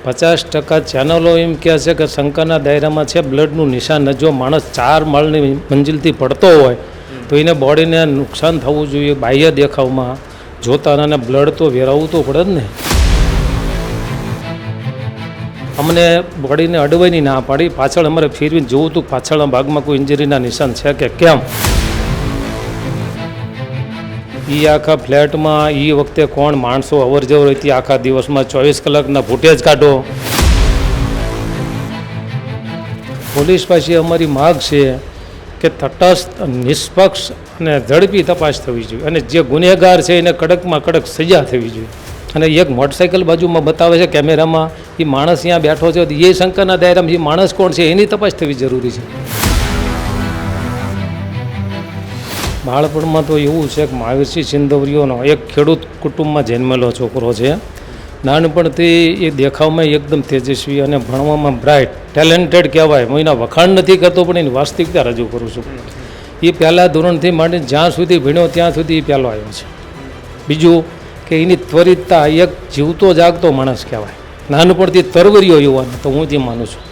50% ચેનલો એમ કહે છે કે શંકાના દાયરામાં છે બ્લડનું નિશાન. જો માણસ 4 માળની મંજિલથી પડતો હોય તો એને બોડીને નુકસાન થવું જોઈએ. બાહ્ય દેખાવમાં જોતા અને બ્લડ તો વેરાવવું તો પડે જ ને. અમને બોડીને અડવાની ના પાડી. પાછળ અમારે ફેરવીને જોવું હતું પાછળના ભાગમાં કોઈ ઇન્જરીના નિશાન છે કે કેમ. એ આખા ફ્લેટમાં એ વખતે કોણ માણસો અવર જવર હતી આખા દિવસમાં 24 કલાકના ફૂટેજ કાઢો. પોલીસ પાસે અમારી માગ છે કે તટસ્થ, નિષ્પક્ષ અને ઝડપી તપાસ થવી જોઈએ અને જે ગુનેગાર છે એને કડકમાં કડક સજા થવી જોઈએ. અને એક મોટરસાઇકલ બાજુમાં બતાવે છે કેમેરામાં, એ માણસ અહીંયા બેઠો છે, એ શંકાના દાયરામાં એ માણસ કોણ છે એની તપાસ થવી જરૂરી છે. બાળપણમાં તો એવું છે કે મહાવીરસિંહ સિંધવરીઓનો એક ખેડૂત કુટુંબમાં જન્મેલો છોકરો છે. નાનપણથી એ દેખાવમાં એકદમ તેજસ્વી અને ભણવામાં બ્રાઇટ, ટેલેન્ટેડ કહેવાય. હું એના વખાણ નથી કરતો પણ એની વાસ્તવિકતા રજૂ કરું છું. એ પહેલાં ધોરણથી માંડીને જ્યાં સુધી ભણ્યો ત્યાં સુધી એ પહેલો આવ્યો છે. બીજું કે એની ત્વરિતતા, એક જીવતો જાગતો માણસ કહેવાય. નાનપણથી તરવરીઓ યુવાન તો હું જે માનું છું.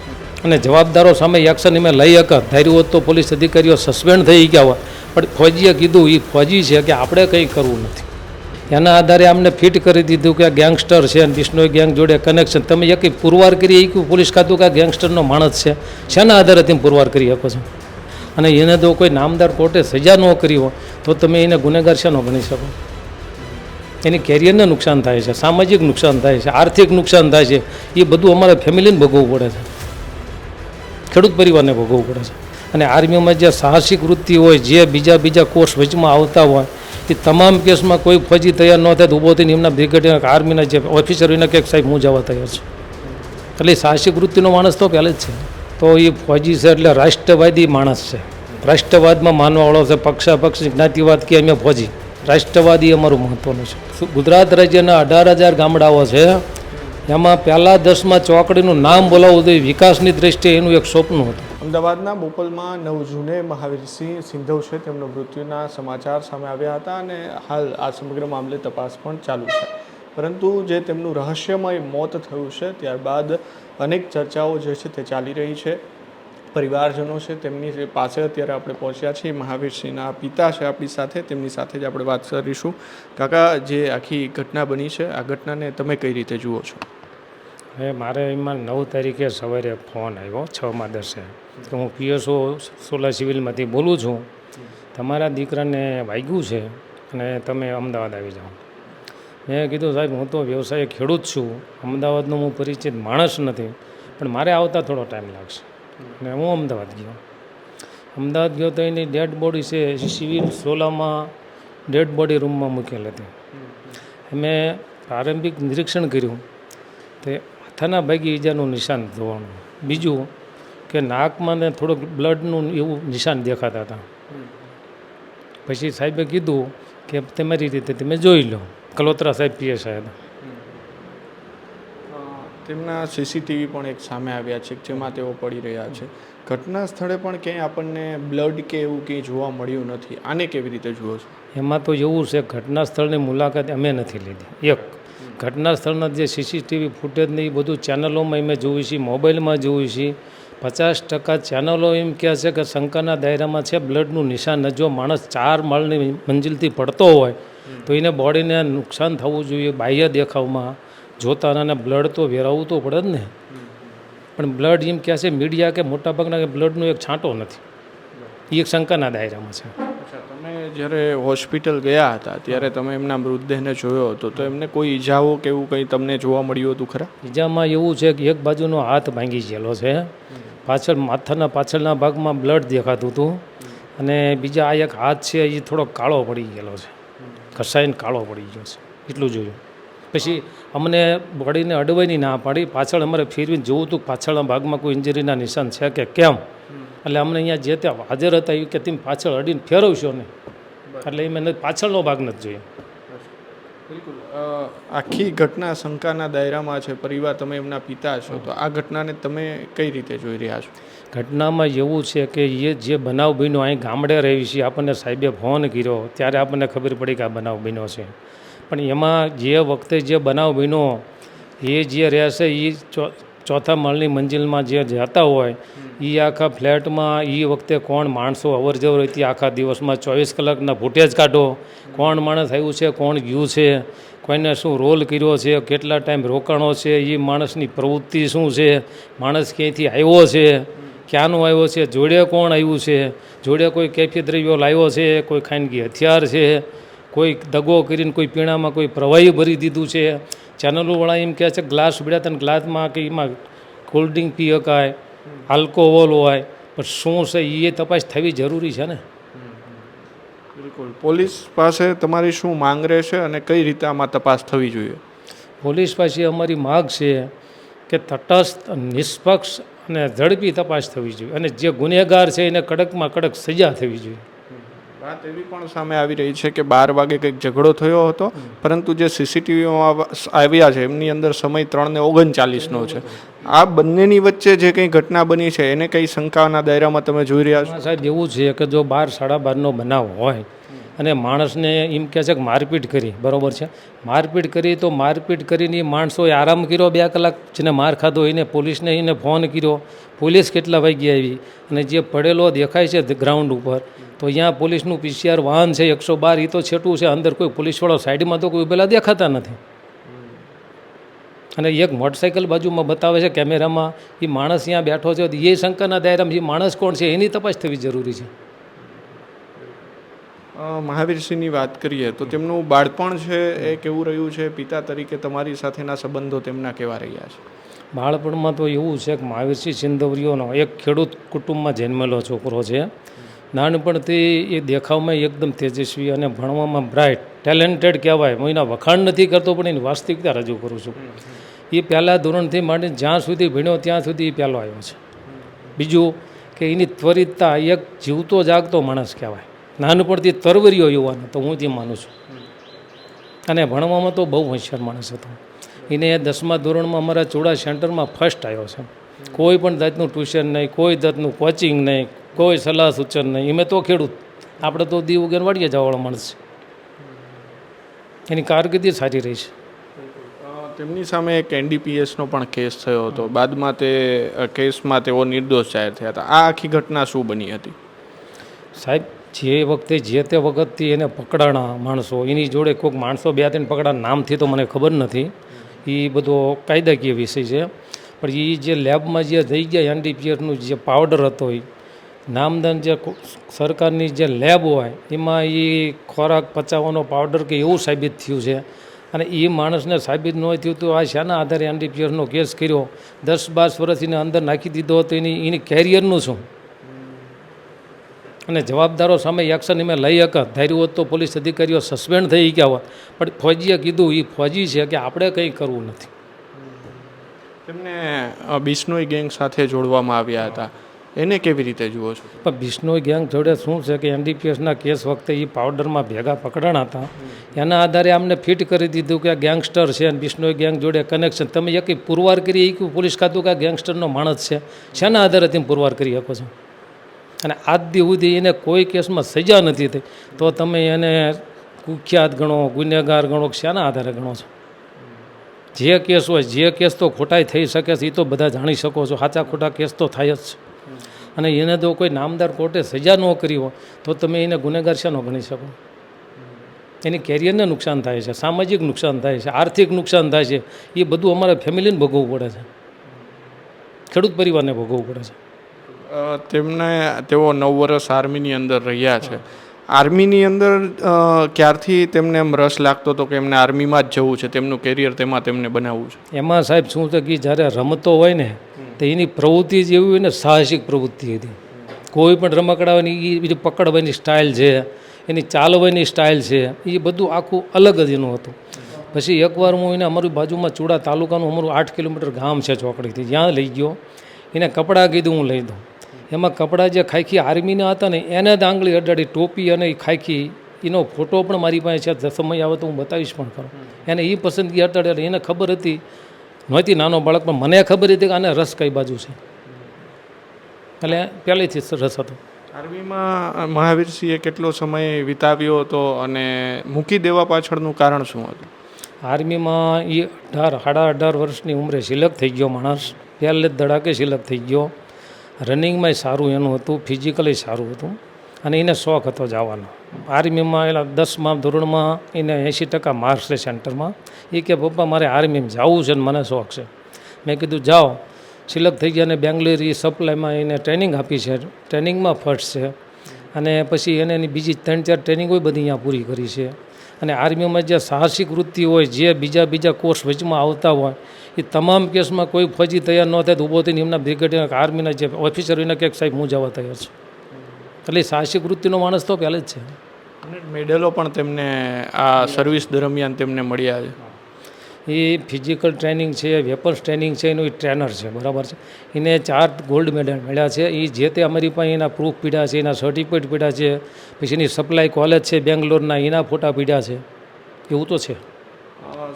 અને જવાબદારો સામે એક્શન એમાં લઈ શકે. ધાર્યું હોત તો પોલીસ અધિકારીઓ સસ્પેન્ડ થઈ ગયા હોય, પણ ફોજીએ કીધું એ ફોજી છે કે આપણે કંઈ કરવું નથી. એના આધારે અમને ફિટ કરી દીધું કે આ ગેંગસ્ટર છે અને બિશ્નોઈ ગેંગ જોડે કનેક્શન. તમે એક પુરવાર કરી એ પોલીસ ખાતું કે આ ગેંગસ્ટરનો માણસ છે, શેના આધારે તમે પુરવાર કરી શકો છો? અને એને જો કોઈ નામદાર કોર્ટે સજા ન કરી હોય તો તમે એને ગુનેગાર શેનો ગણી શકો? એની કેરિયરને નુકસાન થાય છે, સામાજિક નુકસાન થાય છે, આર્થિક નુકસાન થાય છે. એ બધું અમારે ફેમિલીને ભોગવવું પડે છે, ખેડૂત પરિવારને ભોગવવું પડે છે. અને આર્મીમાં જે સાહસિક વૃત્તિ હોય, જે બીજા કોર્સ વચમાં આવતા હોય, એ તમામ કેસમાં કોઈ ફોજી તૈયાર ન થાય તો ઊભો થઈને એમના બ્રિગેડિયર આર્મીના જે ઓફિસર એને કહે સાહેબ હું જવા તૈયાર છું. એટલે સાહસિક વૃત્તિનો માણસ તો પહેલે જ છે. તો એ ફોજી છે એટલે રાષ્ટ્રવાદી માણસ છે, રાષ્ટ્રવાદમાં માનવાવાળો છે. પક્ષાપક્ષ જ્ઞાતિવાદ કે અમે ફોજી, રાષ્ટ્રવાદી અમારું મહત્વનું છે. ગુજરાત રાજ્યના 18,000 ગામડાઓ છે, એમાં પહેલાં 10માં ચોકડીનું નામ બોલાવવું જોઈએ. વિકાસની દ્રષ્ટિએ એનું એક સ્વપ્ન હતું. અમદાવાદના બોપલમાં 9 જૂને મહાવીરસિંહ સિંધવ છે તેમના મૃત્યુના સમાચાર સામે આવ્યા હતા અને હાલ આ સમગ્ર મામલે તપાસ પણ ચાલુ છે. પરંતુ જે તેમનું રહસ્યમય મોત થયું છે ત્યારબાદ અનેક ચર્ચાઓ જે છે તે ચાલી રહી છે. પરિવારજનો છે તેમની પાસે અત્યારે આપણે પહોંચ્યા છીએ. મહાવીરસિંહના પિતા છે આપણી સાથે, તેમની સાથે જ આપણે વાત કરીશું. કાકા, જે આખી ઘટના બની છે આ ઘટનાને તમે કઈ રીતે જુઓ છો? હવે મારે એમાં 9 તારીખે સવારે ફોન આવ્યો 6:10 કે હું PSO સોલા સિવિલમાંથી બોલું છું, તમારા દીકરાને વાગ્યું છે અને તમે અમદાવાદ આવી જાઓ. મેં કીધું સાહેબ હું તો વ્યવસાય ખેડૂત છું, અમદાવાદનો હું પરિચિત માણસ નથી, પણ મારે આવતા થોડો ટાઈમ લાગશે. અને હું અમદાવાદ ગયો તો એની ડેડ બોડી છે સિવિલ સોલામાં ડેડ બોડી રૂમમાં મૂકેલ હતી. મેં પ્રારંભિક નિરીક્ષણ કર્યું તે માથાના ભાગે ઈજાનું નિશાન જોવાનું. બીજું કે નાકમાં ને થોડુંક બ્લડનું એવું નિશાન દેખાતા હતા. પછી સાહેબે કીધું કે તમારી રીતે તમે જોઈ લો. કલોત્રા સાહેબ PSI હતા. તેમના CCTV પણ એક સામે આવ્યા છે જેમાં તેઓ પડી રહ્યા છે. ઘટના સ્થળે પણ ક્યાંય આપણને બ્લડ કે એવું કંઈ જોવા મળ્યું નથી. આને કેવી રીતે જુઓ છો? એમાં તો એવું છે, ઘટના સ્થળની મુલાકાત અમે નથી લીધી. એક ઘટના સ્થળના જે CCTV ફૂટેજ ને એ બધું ચેનલોમાં અમે જોયું છે, મોબાઈલમાં જોયું છે. 50% ચેનલો એમ કહે છે કે શંકાના દાયરામાં છે બ્લડનું નિશાન. જો માણસ 4 માળની મંજિલથી પડતો હોય તો એને બોડીને નુકસાન થવું જોઈએ. બાહ્ય દેખાવમાં જોતા અને બ્લડ તો વેરાવવું તો પડે જ ને. પણ બ્લડ એમ કહે છે મીડિયા કે મોટાભાગના બ્લડનો એક છાંટો નથી. એ એક શંકાના દાયરામાં છે. તમે જ્યારે હોસ્પિટલ ગયા હતા ત્યારે તમે એમના મૃતદેહને જોયો હતો તો એમને કોઈ ઈજાઓ કે એવું કંઈ તમને જોવા મળ્યું હતું ખરા? ઈજામાં એવું છે કે એક બાજુનો હાથ ભાંગી ગયેલો છે, પાછળ માથાના પાછળના ભાગમાં બ્લડ દેખાતું હતું, અને બીજા આ એક હાથ છે એ થોડો કાળો પડી ગયેલો છે, ઘસાઈને કાળો પડી ગયો છે, એટલું જોયું. પછી અમને બોડીને અડવાની ના પાડી. પાછળ અમારે ફેરવીને જોવું હતું પાછળના ભાગમાં કોઈ ઇન્જરીના નિશાન છે કે કેમ. એટલે અમને અહીંયા જે ત્યાં હાજર હતા એ કે તમે પાછળ અડીને ફેરવશો ને, એટલે એ મેં પાછળનો ભાગ નથી જોયો. બિલકુલ. આખી ઘટના શંકાના દાયરામાં છે. પરિવાર, તમે એમના પિતા છો, તો આ ઘટનાને તમે કઈ રીતે જોઈ રહ્યા છો? ઘટનામાં એવું છે કે એ જે બનાવ બન્યો, અહીં ગામડે રહી છે, આપણને સાહેબે ફોન કર્યો ત્યારે આપણને ખબર પડી કે આ બનાવ બન્યો છે. પણ એમાં જે વખતે જે બનાવ બન્યો એ જે રહેશે એ ચોથા માળની મંજિલમાં જે જતા હોય એ આખા ફ્લેટમાં એ વખતે કોણ માણસો અવર જવર હતી આખા દિવસમાં 24 કલાકના ફૂટેજ કાઢો, કોણ માણસ આવ્યું છે, કોણ ગયું છે, કોઈને શું રોલ કર્યો છે, કેટલા ટાઈમ રોકાણો છે, એ માણસની પ્રવૃત્તિ શું છે, માણસ ક્યાંયથી આવ્યો છે, ક્યાંનો આવ્યો છે, જોડે કોણ આવ્યું છે, જોડે કોઈ કેફી દ્રવ્યો લાવ્યો છે, કોઈ ખાનગી હથિયાર છે, કોઈ દગો કરીને કોઈ પીણામાં કોઈ પ્રવાહી ભરી દીધું છે. ચેનલોવાળા એમ કહે છે ગ્લાસ ભર્યા હતા ને ગ્લાસમાં કે એમાં કોલ્ડ ડ્રિંક પી શકાય, આલ્કોહોલ હોય, પણ શું છે એ તપાસ થવી જરૂરી છે ને. બિલકુલ. પોલીસ પાસે તમારી શું માંગ રહેશે અને કઈ રીતે આમાં તપાસ થવી જોઈએ? પોલીસ પાસે અમારી માગ છે કે તટસ્થ, નિષ્પક્ષ અને ઝડપી તપાસ થવી જોઈએ અને જે ગુનેગાર છે એને કડકમાં કડક સજા થવી જોઈએ. વાત એવી પણ સામે આવી રહી છે કે 12 વાગે કંઈક ઝઘડો થયો હતો, પરંતુ જે સીસીટીવીમાં આવ્યા છે એમની અંદર સમય 3:39નો છે. આ બંનેની વચ્ચે જે કંઈ ઘટના બની છે એને કઈ શંકાના દાયરામાં તમે જોઈ રહ્યા છો? સાહેબ એવું છે કે જો 12, 12:30નો બનાવ હોય અને માણસને એમ કહે છે કે મારપીટ કરી, બરાબર છે, મારપીટ કરી તો મારપીટ કરીને માણસોએ આરામ કર્યો 2 કલાક, જેને માર ખાધો એને પોલીસને એને ફોન કર્યો, પોલીસ કેટલા વાગ્યે આવી અને જે પડેલો દેખાય છે ગ્રાઉન્ડ ઉપર તો અહીંયા પોલીસનું PCR વાહન છે 112, એ તો છેટું છે, અંદર કોઈ પોલીસવાળો સાઈડમાં તો કોઈ ઉભેલા દેખાતા નથી. અને એક મોટરસાઇકલ બાજુમાં બતાવે છે કેમેરામાં, એ માણસ અહીંયા બેઠો છે, એ શંકાના દાયરામાં એ માણસ કોણ છે એની તપાસ થવી જરૂરી છે. મહાવીરસિંહની વાત કરીએ તો તેમનું બાળપણ છે એ કેવું રહ્યું છે? પિતા તરીકે તમારી સાથેના સંબંધો તેમના કેવા રહ્યા છે? બાળપણમાં તો એવું છે કે મહાવીરસિંહ સિંધવરીઓનો એક ખેડૂત કુટુંબમાં જન્મેલો છોકરો છે. નાનપણથી એ દેખાવમાં એકદમ તેજસ્વી અને ભણવામાં બ્રાઇટ, ટેલેન્ટેડ કહેવાય. હું એના વખાણ નથી કરતો પણ એની વાસ્તવિકતા રજૂ કરું છું. એ પહેલાં ધોરણથી માંડીને જ્યાં સુધી ભણ્યો ત્યાં સુધી એ પહેલો આવ્યો છે. બીજું કે એની ત્વરિતતા, એક જીવતો જાગતો માણસ કહેવાય. નાનપણથી તરવરીયો યુવાન હતો, હું તે માનું છું. અને ભણવામાં તો બહુ હોશિયાર માણસ હતો. એને 10મા ધોરણમાં અમારા ચોડા સેન્ટરમાં ફર્સ્ટ આવ્યો છે. કોઈ પણ જાતનું ટ્યુશન નહીં, કોઈ જાતનું કોચિંગ નહીં, કોઈ સલાહ સૂચન નહીં. એમે તો ખેડૂત, આપણે તો દીવ ઉગેન વાડીએ જવાવાળો માણસ છે. એની કારકિર્દી સારી રહી છે. તેમની સામે એક NDPSનો પણ કેસ થયો હતો, બાદમાં તે કેસમાં તેઓ નિર્દોષ જાહેર થયા હતા. આ આખી ઘટના શું બની હતી? સાહેબ, જે વખતે જે તે વખતથી એને પકડાણા માણસો, એની જોડે કોઈક માણસો 2-3 પકડાણા, નામથી તો મને ખબર નથી, એ બધો કાયદાકીય વિષય છે. પણ એ જે લેબમાં જે થઈ ગયા NDPSનું જે પાવડર હતો, એ નામદાન જે સરકારની જે લેબ હોય એમાં એ ખોરાક પચાવવાનો પાવડર કે એવું સાબિત થયું છે. અને એ માણસને સાબિત ન થયું તો આ શાના આધારે NDPSનો કેસ કર્યો, 10-12 વર્ષ એને અંદર નાખી દીધો હતો, એની કેરિયરનું શું? અને જવાબદારો સામે એક્શન એમાં લઈ શકે, ધાર્યું હોત તો પોલીસ અધિકારીઓ સસ્પેન્ડ થઈ ગયા હોત, પણ ફોજીએ કીધું એ ફોજી છે કે આપણે કંઈ કરવું નથી. તેમને બિશ્નોઈ ગેંગ સાથે જોડવામાં આવ્યા હતા, એને કેવી રીતે જુઓ છો? પણ બિશ્નોઈ ગેંગ જોડે શું છે કે NDPSના કેસ વખતે એ પાવડરમાં ભેગા પકડાણા હતા, એના આધારે અમને ફિટ કરી દીધું કે આ ગેંગસ્ટર છે અને બિશ્નોઈ ગેંગ જોડે કનેક્શન. તમે એક પુરવાર કરી એ પોલીસ ખાતું કે આ ગેંગસ્ટરનો માણસ છે, શેના આધારે તમે પુરવાર કરી શકો છો? અને આજ દી સુધી એને કોઈ કેસમાં સજા નથી થઈ, તો તમે એને કુખ્યાત ગણો, ગુનેગાર ગણો, શાના આધારે ગણો છો? જે કેસ હોય, જે કેસ તો ખોટાઈ થઈ શકે છે એ તો બધા જાણી શકો છો, સાચા ખોટા કેસ તો થાય જ છે. અને એને જો કોઈ નામદાર કોર્ટે સજા ન કરી હોય તો તમે એને ગુનેગાર શાનો ગણી શકો? એની કેરિયરને નુકસાન થાય છે, સામાજિક નુકસાન થાય છે, આર્થિક નુકસાન થાય છે. એ બધું અમારા ફેમિલીને ભોગવવું પડે છે, ખેડૂત પરિવારને ભોગવવું પડે છે. તેઓ 9 વર્ષ આર્મીની અંદર રહ્યા છે. આર્મીની અંદર ક્યારથી તેમને એમ રસ લાગતો હતો કે એમને આર્મીમાં જ જવું છે, તેમનું કેરિયર તેમાં તેમને બનાવવું છે? એમાં સાહેબ શું છે કે જ્યારે રમતો હોય ને તો એની પ્રવૃત્તિ જ એવી હોય ને, સાહસિક પ્રવૃત્તિ હતી. કોઈ પણ રમકડાની એ બીજું પકડવાની સ્ટાઇલ છે, એની ચાલવાની સ્ટાઇલ છે, એ બધું આખું અલગ જ એનું હતું. પછી એકવાર હું એને અમારી બાજુમાં ચૂડા તાલુકાનું અમારું 8 કિલોમીટર ગામ છે ચોકડીથી, ત્યાં લઈ ગયો. એને કપડાં કીધું હું લઈ દઉં. એમાં કપડાં જે ખાખી આર્મીના હતા ને એને જ આંગળી અડાડી, ટોપી અને એ ખાખી, એનો ફોટો પણ મારી પાસે છે, સમય આવે તો હું બતાવીશ પણ ખરો. એને એ પસંદગી અટાડે, એને ખબર હતી નહોતી, નાનો બાળક, પણ મને ખબર હતી કે આને રસ કઈ બાજુ છે, એટલે પહેલેથી રસ હતો. આર્મીમાં મહાવીરસિંહે કેટલો સમય વિતાવ્યો હતો અને મૂકી દેવા પાછળનું કારણ શું હતું? આર્મીમાં એ 18 વર્ષની ઉંમરે સિલેક્ટ થઈ ગયો માણસ, પહેલે જ ધડાકે સિલેક્ટ થઈ ગયો. રનિંગમાંય સારું એનું હતું, ફિઝિકલી સારું હતું અને એને શોખ હતો જવાનો આર્મીમાં. એના 10મા ધોરણમાં એને 80% માર્ક્સ છે સેન્ટરમાં. એ કે પપ્પા મારે આર્મીમાં જવું છે ને મને શોખ છે. મેં કીધું જાઓ. સિલેક્ટ થઈ ગયા અને બેંગ્લોર એ સપ્લાયમાં એને ટ્રેનિંગ આપી છે, ટ્રેનિંગમાં ફર્સ્ટ છે. અને પછી એને એની બીજી 3-4 ટ્રેનિંગ હોય બધી અહીંયા પૂરી કરી છે. અને આર્મીમાં જે સાહસિક વૃત્તિ હોય, જે બીજા કોર્સ વચમાં આવતા હોય, એ તમામ કેસમાં કોઈ ફોજી તૈયાર ન થાય તો ઊભો થઈને એમના બ્રિગેડિયર આર્મીના જે ઓફિસર એને કહે સાહેબ હું જવા તૈયાર છું. એટલે સાહસિક વૃત્તિનો માણસ તો પહેલે જ છે. અને મેડલો પણ તેમને આ સર્વિસ દરમિયાન તેમને મળ્યા છે. એ ફિઝિકલ ટ્રેનિંગ છે, વેપન્સ ટ્રેનિંગ છે, એનું એ ટ્રેનર છે, બરાબર છે. એને 4 ગોલ્ડ મેડલ મળ્યા છે. એ જે તે અમારી પાસે એના પ્રૂફ પીડ્યા છે, એના સર્ટિફિકેટ પીડ્યા છે. પછી એની સપ્લાય કોલેજ છે બેંગ્લોરના, એના ફોટા પીડ્યા છે. એવું તો છે.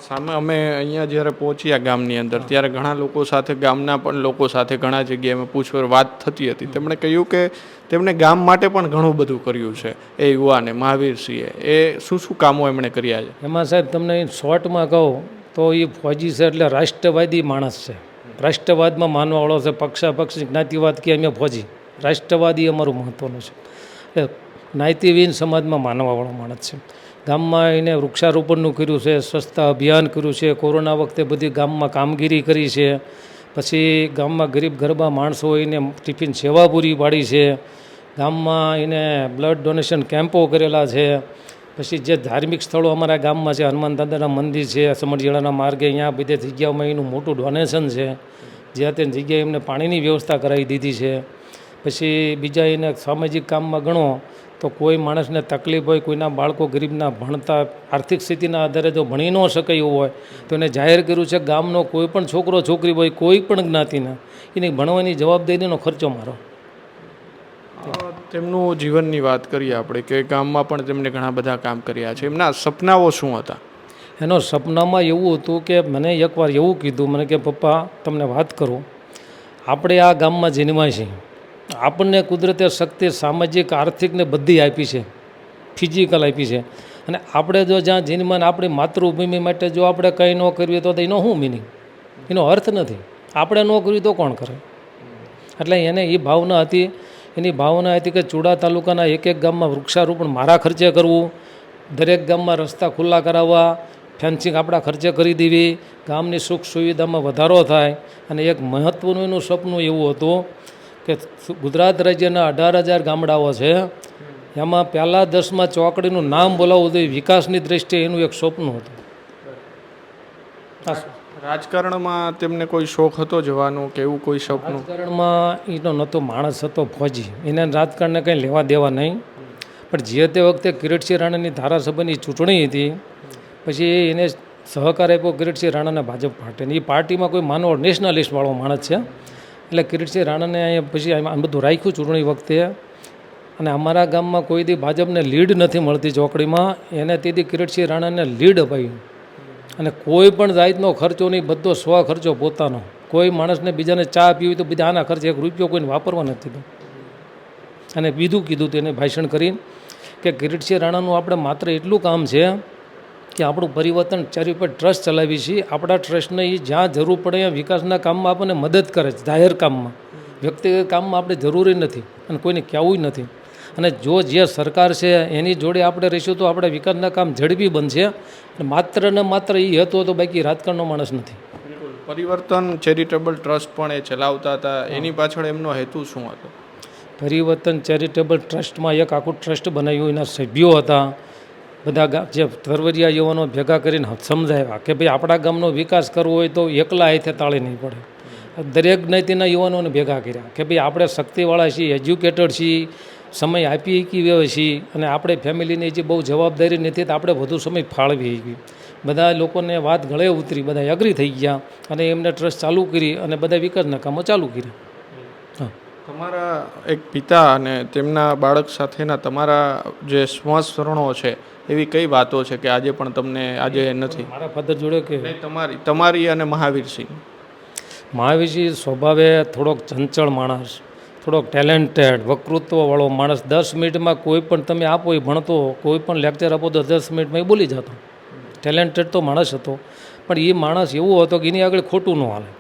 સામે અમે અહીંયા જ્યારે પહોંચ્યા ગામની અંદર ત્યારે ઘણા લોકો સાથે, ગામના પણ લોકો સાથે ઘણા જગ્યાએ અમે પૂછપરછ વાત થતી હતી. તેમણે કહ્યું કે તેમણે ગામ માટે પણ ઘણું બધું કર્યું છે. એ યુવાને મહાવીરસિંહે એ શું કામો એમણે કર્યા છે? એમાં સાહેબ તમને શોર્ટમાં કહું તો એ ફોજી છે એટલે રાષ્ટ્રવાદી માણસ છે. રાષ્ટ્રવાદમાં માનવાવાળો છે. પક્ષાપક્ષી જ્ઞાતિવાદ કે અમે ફોજી, રાષ્ટ્રવાદી અમારું મહત્ત્વનું છે. એટલે જ્ઞાતિહીન સમાજમાં માનવાવાળો માણસ છે. ગામમાં એને વૃક્ષારોપણનું કર્યું છે, સ્વચ્છતા અભિયાન કર્યું છે, કોરોના વખતે બધી ગામમાં કામગીરી કરી છે. પછી ગામમાં ગરીબ ગરબા માણસો હોય એને ટિફિન સેવા પૂરી પાડી છે. ગામમાં એને બ્લડ ડોનેશન કેમ્પો કરેલા છે. પછી જે ધાર્મિક સ્થળો અમારા ગામમાં છે, હનુમાન દાદાના મંદિર છે, સમઢિયાળાના માર્ગે, અહીંયા બધી જગ્યાઓમાં એનું મોટું ડોનેશન છે. જ્યાં તે જગ્યાએ એમને પાણીની વ્યવસ્થા કરાવી દીધી છે. પછી બીજા એને સામાજિક કામમાં ગણો તો કોઈ માણસને તકલીફ હોય, કોઈના બાળકો ગરીબના ભણતા આર્થિક સ્થિતિના આધારે જો ભણી ન શકે એવું હોય તો એને જાહેર કર્યું છે ગામનો કોઈ પણ છોકરો છોકરી હોય, કોઈ પણ જ્ઞાતિના, એની ભણવાની જવાબદારીનો ખર્ચો મારો. તેમનું જીવનની વાત કરીએ આપણે કે ગામમાં પણ તેમણે ઘણા બધા કામ કર્યા છે. એમના સપનાઓ શું હતા? એનો સપનામાં એવું હતું કે મને એકવાર એવું કીધું મને કે પપ્પા તમને વાત કરું, આપણે આ ગામમાં જન્માય છીએ, આપણને કુદરતે શક્તિ સામાજિક આર્થિક ને બધી આપી છે, ફિઝિકલ આપી છે. અને આપણે જો જ્યાં જન્માને આપણી માતૃભૂમિ માટે જો આપણે કંઈ ન કરીએ તો એનો શું મિનિંગ, એનો અર્થ નથી. આપણે ન કર્યું તો કોણ કરે? એટલે એને એ ભાવના હતી. એની ભાવના હતી કે ચુડા તાલુકાના એક ગામમાં વૃક્ષારોપણ મારા ખર્ચે કરવું, દરેક ગામમાં રસ્તા ખુલ્લા કરાવવા, ફેન્સિંગ આપણા ખર્ચે કરી દેવી, ગામની સુખ સુવિધામાં વધારો થાય. અને એક મહત્ત્વનું એનું સપનું એવું હતું કે ગુજરાત રાજ્યના 18,000 ગામડાઓ છે, એમાં પહેલાં 10માં ચોકડીનું નામ બોલાવવું હતું. વિકાસની દૃષ્ટિએ એનું એક સપનું હતું. રાજકારણમાં તેમને કોઈ શોખ હતો જવાનો કે એવું કોઈ સપનું? રાજકારણમાં એનો નહોતો, માણસ હતો ફોજી, એને રાજકારણને કંઈ લેવા દેવા નહીં. પણ જે તે વખતે કિરીટસિંહ રાણાની ધારાસભાની ચૂંટણી હતી, પછી એને સહકાર આપ્યો કિરીટસિંહ રાણાને ભાજપ પાર્ટીને. એ પાર્ટીમાં કોઈ માનવ નેશનલિસ્ટવાળો માણસ છે. એટલે કિરીટસિંહ રાણાને અહીંયા પછી આ બધું રાખ્યું ચૂંટણી વખતે. અને અમારા ગામમાં કોઈ દી ભાજપને લીડ નથી મળતી ચોકડીમાં, એને તેથી કિરીટસિંહ રાણાને લીડ અપાયું. અને કોઈ પણ જાતનો ખર્ચો નહીં, બધો સ્વ ખર્ચો પોતાનો. કોઈ માણસને બીજાને ચા પીવી તો બીજા આના ખર્ચે 1 રૂપિયો કોઈને વાપરવા નથી દીધો. અને બીજું કીધું તેને ભાષણ કરીને કે કિરીટસિંહ રાણાનું આપણે માત્ર એટલું કામ છે કે આપણું પરિવર્તન ચારી પર ટ્રસ્ટ ચલાવી છીએ. આપણા ટ્રસ્ટને એ જ્યાં જરૂર પડે ત્યાં વિકાસના કામમાં આપણને મદદ કરે છે, જાહેર કામમાં. વ્યક્તિગત કામમાં આપણે જરૂરી નથી અને કોઈને કહેવું નથી. અને જો જે સરકાર છે એની જોડે આપણે રહીશું તો આપણે વિકાસના કામ ઝડપી બનશે. માત્ર ને માત્ર એ હતો તો બાકી રાજકારણનો માણસ નથી. પરિવર્તન ચેરિટેબલ ટ્રસ્ટ પણ એ ચલાવતા હતા. એની પાછળ એમનો હેતુ શું હતો? પરિવર્તન ચેરિટેબલ ટ્રસ્ટમાં એક આખું ટ્રસ્ટ બનાવ્યું, એના સભ્યો હતા. બધા જે તરવરિયા યુવાનો ભેગા કરીને સમજાવ્યા કે ભાઈ આપણા ગામનો વિકાસ કરવો હોય તો એકલા હાથે તાળી નહીં પડે. દરેક જ્ઞાતિના યુવાનોને ભેગા કર્યા કે ભાઈ આપણે શક્તિવાળા છીએ, એજ્યુકેટેડ છીએ, સમય આપી શકીએ છીએ, અને આપણે ફેમિલીની જે બહુ જવાબદારી નથી તો આપણે વધુ સમય ફાળવી શકીએ. બધા લોકોને વાત ગળે ઉતરી, બધા એગ્રી થઈ ગયા અને એમને ટ્રસ્ટ ચાલુ કરી અને બધા વિકાસના કામો ચાલુ કર્યા. હા, તમારા એક પિતા અને તેમના બાળક સાથેના તમારા જે સ્મરણો છે એવી કઈ વાતો છે કે આજે પણ તમને આજે નથી? મારા ફાધર જોડે કે તમારી અને મહાવીરસિંહ? મહાવીરસિંહ સ્વભાવે થોડોક ચંચળ માણસ, થોડોક ટેલેન્ટેડ, વક્તૃત્વવાળો માણસ. 10 મિનિટમાં કોઈ પણ તમે આપો એ ભણતો, કોઈ પણ લેક્ચર આપો તો 10 મિનિટમાં એ બોલી જતો. ટેલેન્ટેડ તો માણસ હતો, પણ એ માણસ એવો હતો કે એની આગળ ખોટું ન હાલે.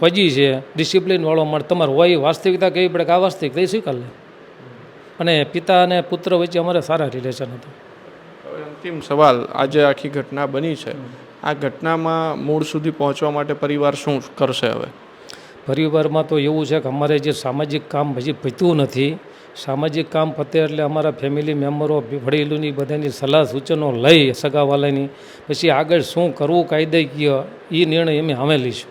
ફજી છે, ડિસિપ્લિનવાળો માણસ, તમારે હોય વાસ્તવિકતા કહેવી પડે કે આ વાસ્તવિકતા એ સ્વીકાર લે. અને પિતા અને પુત્ર વચ્ચે અમારે સારા રિલેશન હતા. હવે અંતિમ સવાલ, આજે આખી ઘટના બની છે, આ ઘટનામાં મૂળ સુધી પહોંચવા માટે પરિવાર શું કરશે હવે? પરિવારમાં તો એવું છે કે અમારે જે સામાજિક કામ હજી પત્યું નથી. સામાજિક કામ પતે એટલે અમારા ફેમિલી મેમ્બરો વડીલોની બધાની સલાહ સૂચનો લઈ સગાવાલાની પછી આગળ શું કરવું કાયદાકીય એ નિર્ણય અમે અમે લઈશું.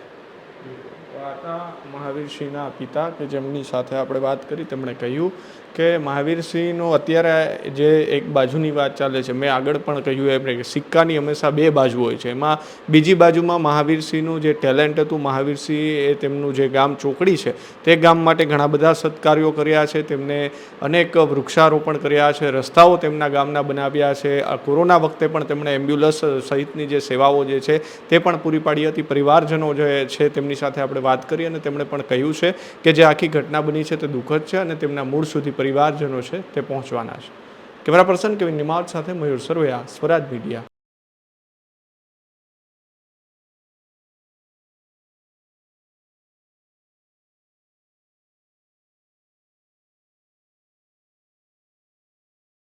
મહાવીરસિંહના પિતા કે જેમની સાથે આપણે વાત કરી, તેમણે કહ્યું કે મહાવીરસિંહનો અત્યારે જે એક બાજુની વાત ચાલે છે, મેં આગળ પણ કહ્યું એમ કે સિક્કાની હંમેશા બે બાજુ હોય છે. એમાં બીજી બાજુમાં મહાવીરસિંહનું જે ટેલેન્ટ હતું, મહાવીરસિંહ એ તેમનું જે ગામ ચોકડી છે તે ગામ માટે ઘણા બધા સત્કાર્યો કર્યા છે, તેમને અનેક વૃક્ષારોપણ કર્યા છે, રસ્તાઓ તેમના ગામના બનાવ્યા છે. આ કોરોના વખતે પણ તેમણે એમ્બ્યુલન્સ સહિતની જે સેવાઓ જે છે તે પણ પૂરી પાડી હતી. પરિવારજનો જે છે તેમની સાથે આપણે વાત કરી અને તેમણે પણ કહ્યું છે કે જે આખી ઘટના બની છે તે દુઃખદ છે અને તેમના મૂળ સુધી પરિવારજનો છે તે પહોંચવાના છે. કેમેરા પર્સન કેવિન નિમાડ સાથે મયુર સરવૈયા, સ્વરાજ મીડિયા.